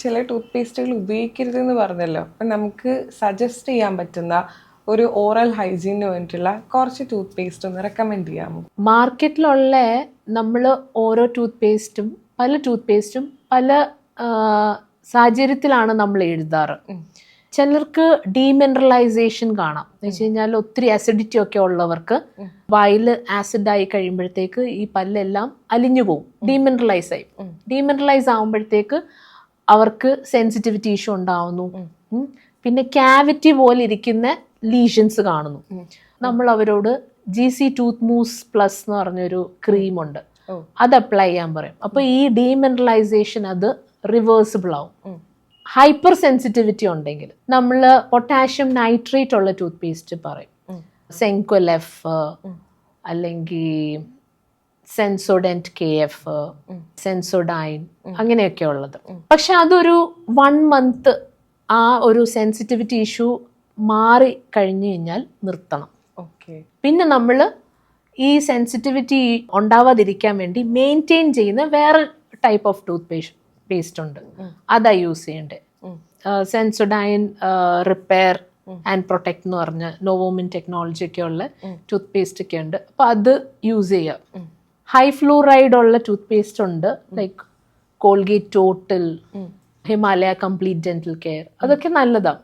ചില ടൂത്ത് പേസ്റ്റുകൾ ഉപയോഗിക്കരുതെന്ന് പറഞ്ഞല്ലോ, അപ്പം നമുക്ക് സജസ്റ്റ് ചെയ്യാൻ പറ്റുന്ന ഒരു ഓറൽ ഹൈജീനിന് വേണ്ടിയിട്ടുള്ള കുറച്ച് ടൂത്ത് പേസ്റ്റ് ഒന്ന് റെക്കമെൻഡ് ചെയ്യാമോ? മാർക്കറ്റിലുള്ള നമ്മൾ ഓരോ ടൂത്ത് പേസ്റ്റും പല സാഹചര്യത്തിലാണ് നമ്മൾ എഴുതാറ്. ചിലർക്ക് ഡീമിനറലൈസേഷൻ കാണാം. എന്ന് വെച്ച് കഴിഞ്ഞാൽ ഒത്തിരി അസിഡിറ്റി ഒക്കെ ഉള്ളവർക്ക് വായിൽ ആസിഡ് ആയി കഴിയുമ്പോഴത്തേക്ക് ഈ പല്ലെല്ലാം അലിഞ്ഞു പോകും, ഡീമിനറലൈസ് ആകുമ്പോഴത്തേക്ക് അവർക്ക് സെൻസിറ്റിവിറ്റി ഇഷ്യൂ ഉണ്ടാവുന്നു. പിന്നെ ക്യാവിറ്റി പോലെ ഇരിക്കുന്ന ലീഷൻസ് കാണുന്നു. നമ്മൾ അവരോട് GC ടൂത്ത് മൂസ് പ്ലസ് എന്ന് പറഞ്ഞൊരു ക്രീമുണ്ട്, അത് അപ്ലൈ ചെയ്യാൻ പറയും. അപ്പോൾ ഈ ഡീമിനറലൈസേഷൻ അത് റിവേഴ്സിബിൾ ആവും. ഹൈപ്പർ സെൻസിറ്റിവിറ്റി ഉണ്ടെങ്കിൽ നമ്മൾ പൊട്ടാഷ്യം നൈട്രേറ്റ് ഉള്ള ടൂത്ത് പേസ്റ്റ് പറയും, സെൻക്വലെഫ് അല്ലെങ്കിൽ സെൻസോഡെന്റ് KF, സെൻസോഡൈൻ, അങ്ങനെയൊക്കെ ഉള്ളത്. പക്ഷെ അതൊരു 1 month ആ ഒരു സെൻസിറ്റിവിറ്റി ഇഷ്യൂ മാറി കഴിഞ്ഞു കഴിഞ്ഞാൽ നിർത്തണം. പിന്നെ നമ്മൾ ഈ സെൻസിറ്റിവിറ്റി ഉണ്ടാവാതിരിക്കാൻ വേണ്ടി മെയിൻറ്റെയിൻ ചെയ്യുന്ന വേറെ ടൈപ്പ് ഓഫ് ടൂത്ത് പേസ്റ്റ് ഉണ്ട്, അതാ യൂസ് ചെയ്യേണ്ടത്. സെൻസോഡൈൻ റിപ്പയർ ആൻഡ് പ്രൊട്ടക്ട് എന്ന് പറഞ്ഞ നോവോമിൻ ടെക്നോളജി ഒക്കെ ഉള്ള ടൂത്ത് പേസ്റ്റ് ഒക്കെ ഉണ്ട്. അപ്പോൾ അത് യൂസ് ചെയ്യാം. ഹൈ ഫ്ലൂറൈഡ് ഉള്ള ടൂത്ത് പേസ്റ്റ് ഉണ്ട്, like Colgate total, Himalaya complete dental care, അതൊക്കെ നല്ലതാണ്.